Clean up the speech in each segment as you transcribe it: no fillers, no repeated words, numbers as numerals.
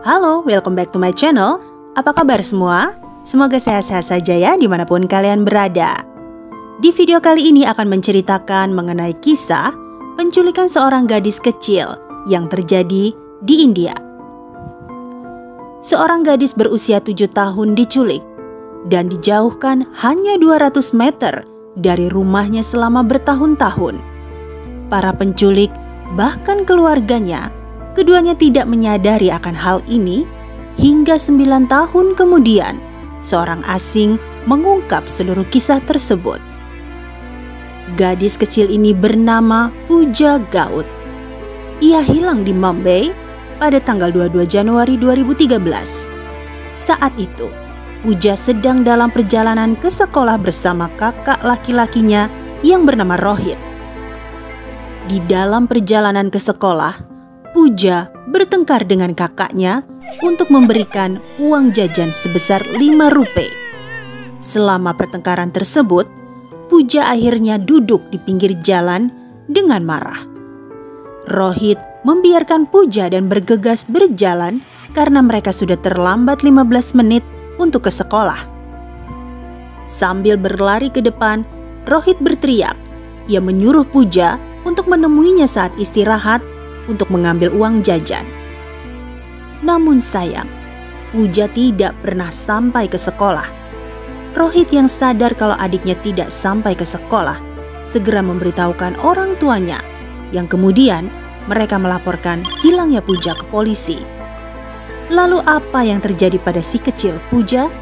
Halo, welcome back to my channel. Apa kabar semua? Semoga sehat-sehat saja ya dimanapun kalian berada. Di video kali ini akan menceritakan mengenai kisah penculikan seorang gadis kecil yang terjadi di India. Seorang gadis berusia 7 tahun diculik dan dijauhkan hanya 200 meter dari rumahnya selama bertahun-tahun. Para penculik bahkan keluarganya, keduanya tidak menyadari akan hal ini hingga 9 tahun kemudian seorang asing mengungkap seluruh kisah tersebut. Gadis kecil ini bernama Pooja Gaut. Ia hilang di Mumbai pada tanggal 22 Januari 2013. Saat itu, Pooja sedang dalam perjalanan ke sekolah bersama kakak laki-lakinya yang bernama Rohit. Di dalam perjalanan ke sekolah, Pooja bertengkar dengan kakaknya untuk memberikan uang jajan sebesar 5 rupiah. Selama pertengkaran tersebut, Pooja akhirnya duduk di pinggir jalan dengan marah. Rohit membiarkan Pooja dan bergegas berjalan karena mereka sudah terlambat 15 menit untuk ke sekolah. Sambil berlari ke depan, Rohit berteriak. Ia menyuruh Pooja untuk menemuinya saat istirahat untuk mengambil uang jajan. Namun sayang, Pooja tidak pernah sampai ke sekolah. Rohit yang sadar kalau adiknya tidak sampai ke sekolah, segera memberitahukan orang tuanya, yang kemudian mereka melaporkan hilangnya Pooja ke polisi. Lalu apa yang terjadi pada si kecil Pooja?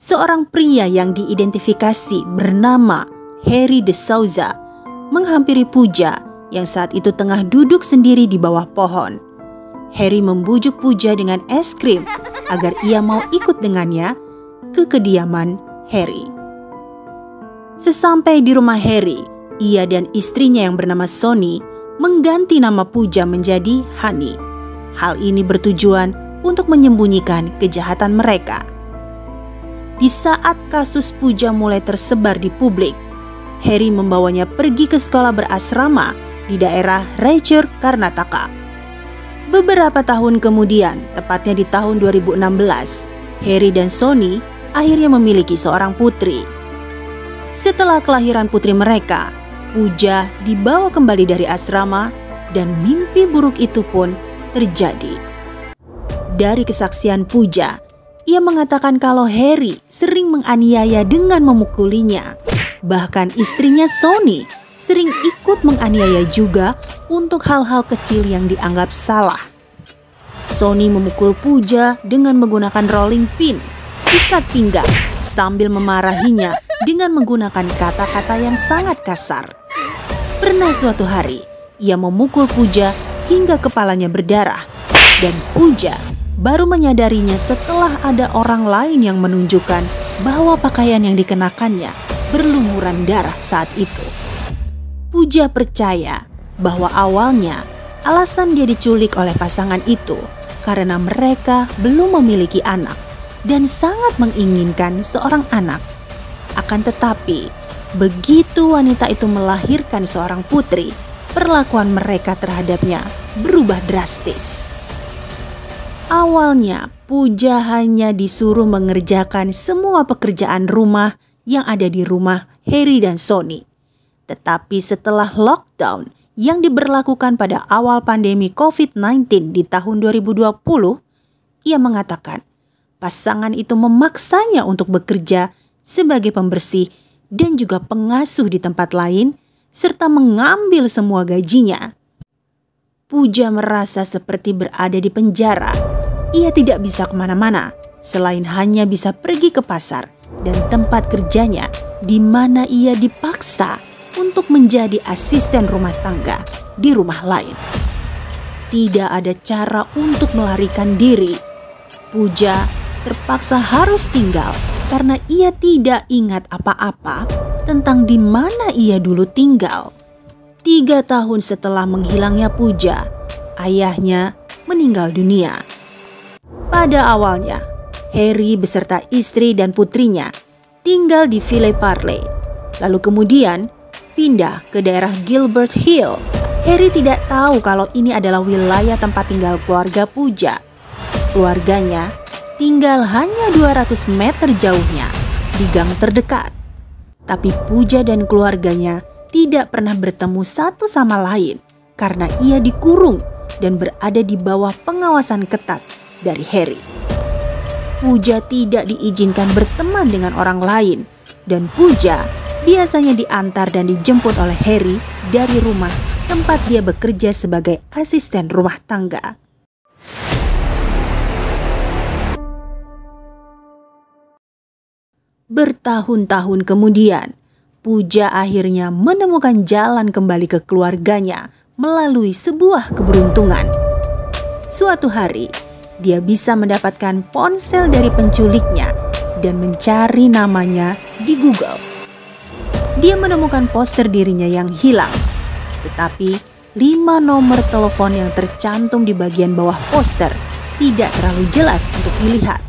Seorang pria yang diidentifikasi bernama Harry De Souza menghampiri Pooja yang saat itu tengah duduk sendiri di bawah pohon. Harry membujuk Pooja dengan es krim agar ia mau ikut dengannya ke kediaman Harry. Sesampai di rumah Harry, ia dan istrinya yang bernama Sony mengganti nama Pooja menjadi Hani. Hal ini bertujuan untuk menyembunyikan kejahatan mereka. Di saat kasus Pooja mulai tersebar di publik, Harry membawanya pergi ke sekolah berasrama di daerah Raipur, Karnataka. Beberapa tahun kemudian, tepatnya di tahun 2016, Harry dan Sony akhirnya memiliki seorang putri. Setelah kelahiran putri mereka, Pooja dibawa kembali dari asrama dan mimpi buruk itu pun terjadi. Dari kesaksian Pooja, ia mengatakan kalau Harry sering menganiaya dengan memukulinya. Bahkan istrinya Sony sering ikut menganiaya juga untuk hal-hal kecil yang dianggap salah. Sony memukul Pooja dengan menggunakan rolling pin, ikat pinggang, sambil memarahinya dengan menggunakan kata-kata yang sangat kasar. Pernah suatu hari, ia memukul Pooja hingga kepalanya berdarah, dan Pooja baru menyadarinya setelah ada orang lain yang menunjukkan bahwa pakaian yang dikenakannya berlumuran darah saat itu. Pooja percaya bahwa awalnya alasan dia diculik oleh pasangan itu karena mereka belum memiliki anak dan sangat menginginkan seorang anak. Akan tetapi, begitu wanita itu melahirkan seorang putri, perlakuan mereka terhadapnya berubah drastis. Awalnya, Pooja hanya disuruh mengerjakan semua pekerjaan rumah yang ada di rumah Harry dan Sony. Tetapi setelah lockdown yang diberlakukan pada awal pandemi COVID-19 di tahun 2020, ia mengatakan pasangan itu memaksanya untuk bekerja sebagai pembersih dan juga pengasuh di tempat lain, serta mengambil semua gajinya. Pooja merasa seperti berada di penjara. Ia tidak bisa kemana-mana selain hanya bisa pergi ke pasar dan tempat kerjanya di mana ia dipaksa untuk menjadi asisten rumah tangga di rumah lain. Tidak ada cara untuk melarikan diri. Pooja terpaksa harus tinggal karena ia tidak ingat apa-apa tentang di mana ia dulu tinggal. 3 tahun setelah menghilangnya Pooja, ayahnya meninggal dunia. Pada awalnya, Harry beserta istri dan putrinya tinggal di Ville Parle. Lalu kemudian, pindah ke daerah Gilbert Hill. Harry tidak tahu kalau ini adalah wilayah tempat tinggal keluarga Pooja. Keluarganya tinggal hanya 200 meter jauhnya di gang terdekat. Tapi Pooja dan keluarganya tidak pernah bertemu satu sama lain karena ia dikurung dan berada di bawah pengawasan ketat dari Harry. Pooja tidak diizinkan berteman dengan orang lain dan Pooja biasanya diantar dan dijemput oleh Harry dari rumah tempat dia bekerja sebagai asisten rumah tangga. Bertahun-tahun kemudian, Pooja akhirnya menemukan jalan kembali ke keluarganya melalui sebuah keberuntungan. Suatu hari, dia bisa mendapatkan ponsel dari penculiknya dan mencari namanya di Google. Dia menemukan poster dirinya yang hilang, tetapi 5 nomor telepon yang tercantum di bagian bawah poster tidak terlalu jelas untuk dilihat.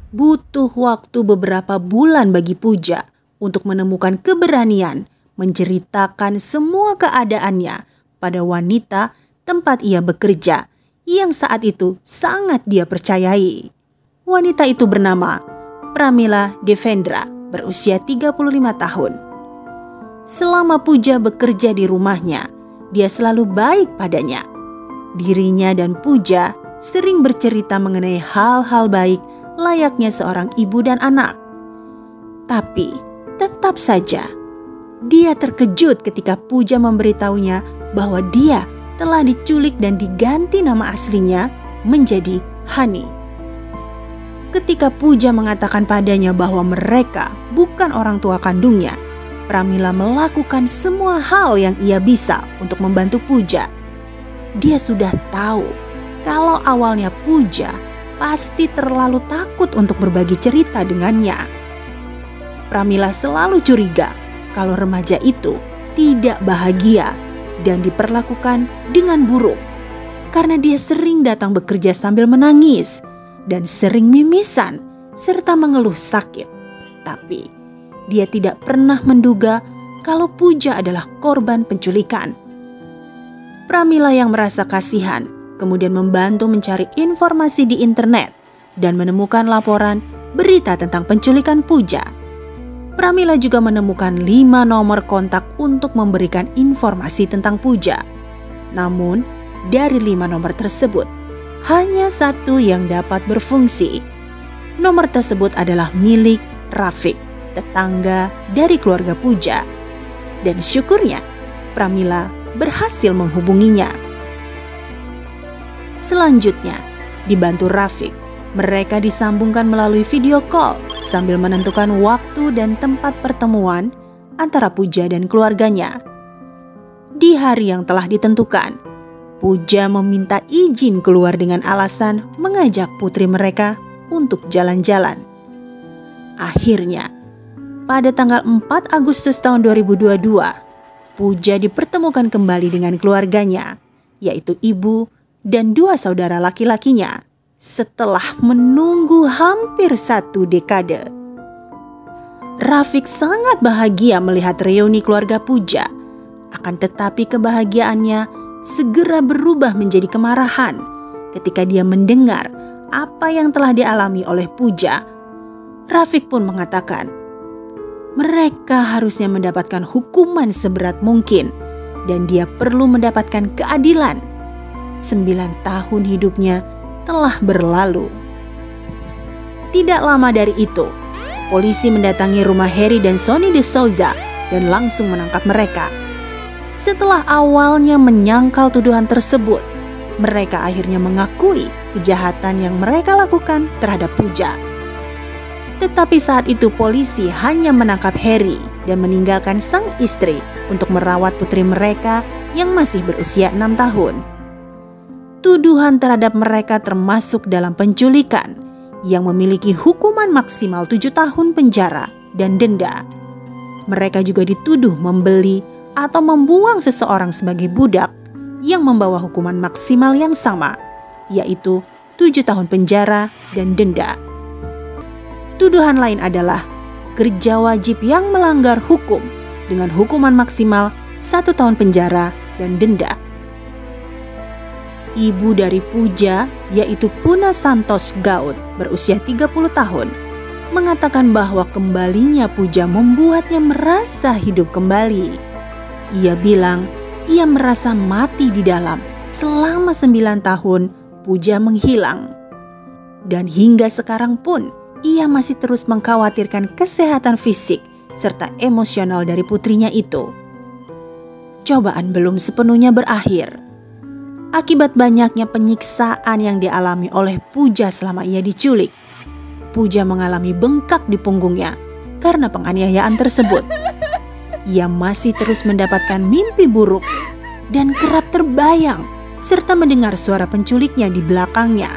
Butuh waktu beberapa bulan bagi Pooja untuk menemukan keberanian menceritakan semua keadaannya pada wanita tempat ia bekerja yang saat itu sangat dia percayai. Wanita itu bernama Pramila Devendra, berusia 35 tahun. Selama Pooja bekerja di rumahnya, dia selalu baik padanya. Dirinya dan Pooja sering bercerita mengenai hal-hal baik layaknya seorang ibu dan anak. Tapi tetap saja dia terkejut ketika Pooja memberitahunya bahwa dia telah diculik dan diganti nama aslinya menjadi Hani. Ketika Pooja mengatakan padanya bahwa mereka bukan orang tua kandungnya, Pramila melakukan semua hal yang ia bisa untuk membantu Pooja. Dia sudah tahu kalau awalnya Pooja pasti terlalu takut untuk berbagi cerita dengannya. Pramila selalu curiga kalau remaja itu tidak bahagia dan diperlakukan dengan buruk karena dia sering datang bekerja sambil menangis dan sering mimisan serta mengeluh sakit. Tapi dia tidak pernah menduga kalau Pooja adalah korban penculikan. Pramila yang merasa kasihan kemudian membantu mencari informasi di internet dan menemukan laporan berita tentang penculikan Pooja. Pramila juga menemukan 5 nomor kontak untuk memberikan informasi tentang Pooja. Namun, dari 5 nomor tersebut, hanya 1 yang dapat berfungsi. Nomor tersebut adalah milik Rafiq, tetangga dari keluarga Pooja. Dan syukurnya, Pramila berhasil menghubunginya. Selanjutnya, dibantu Rafiq, mereka disambungkan melalui video call sambil menentukan waktu dan tempat pertemuan antara Pooja dan keluarganya. Di hari yang telah ditentukan, Pooja meminta izin keluar dengan alasan mengajak putri mereka untuk jalan-jalan. Akhirnya, pada tanggal 4 Agustus tahun 2022, Pooja dipertemukan kembali dengan keluarganya, yaitu ibu dan 2 saudara laki-lakinya setelah menunggu hampir 1 dekade. Rafiq sangat bahagia melihat reuni keluarga Pooja. Akan tetapi kebahagiaannya segera berubah menjadi kemarahan ketika dia mendengar apa yang telah dialami oleh Pooja. Rafiq pun mengatakan, mereka harusnya mendapatkan hukuman seberat mungkin dan dia perlu mendapatkan keadilan. 9 tahun hidupnya telah berlalu. Tidak lama dari itu, polisi mendatangi rumah Harry dan Sonny De Souza dan langsung menangkap mereka. Setelah awalnya menyangkal tuduhan tersebut, mereka akhirnya mengakui kejahatan yang mereka lakukan terhadap Pooja. Tetapi saat itu polisi hanya menangkap Harry dan meninggalkan sang istri untuk merawat putri mereka yang masih berusia 6 tahun. Tuduhan terhadap mereka termasuk dalam penculikan yang memiliki hukuman maksimal 7 tahun penjara dan denda. Mereka juga dituduh membeli atau membuang seseorang sebagai budak yang membawa hukuman maksimal yang sama, yaitu 7 tahun penjara dan denda. Tuduhan lain adalah kerja wajib yang melanggar hukum dengan hukuman maksimal 1 tahun penjara dan denda. Ibu dari Puja, yaitu Puna Santos Gaut, berusia 30 tahun, mengatakan bahwa kembalinya Puja membuatnya merasa hidup kembali. Ia bilang ia merasa mati di dalam selama 9 tahun Puja menghilang. Dan hingga sekarang pun ia masih terus mengkhawatirkan kesehatan fisik serta emosional dari putrinya itu. Cobaan belum sepenuhnya berakhir. Akibat banyaknya penyiksaan yang dialami oleh Puja selama ia diculik, Puja mengalami bengkak di punggungnya karena penganiayaan tersebut. Ia masih terus mendapatkan mimpi buruk dan kerap terbayang serta mendengar suara penculiknya di belakangnya.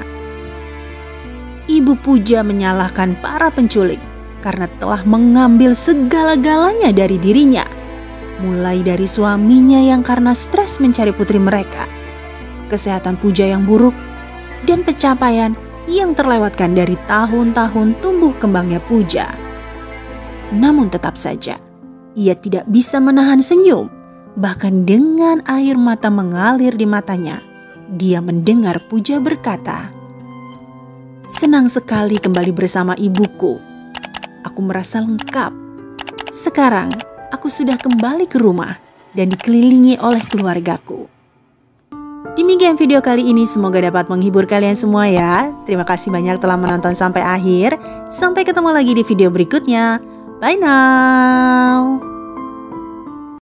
Ibu Puja menyalahkan para penculik karena telah mengambil segala-galanya dari dirinya, mulai dari suaminya yang karena stres mencari putri mereka, kesehatan Puja yang buruk, dan pencapaian yang terlewatkan dari tahun-tahun tumbuh kembangnya Puja. Namun tetap saja, ia tidak bisa menahan senyum. Bahkan dengan air mata mengalir di matanya, dia mendengar Puja berkata, "Senang sekali kembali bersama ibuku. Aku merasa lengkap. Sekarang aku sudah kembali ke rumah dan dikelilingi oleh keluargaku." Demikian video kali ini, semoga dapat menghibur kalian semua ya. Terima kasih banyak telah menonton sampai akhir. Sampai ketemu lagi di video berikutnya. Bye now.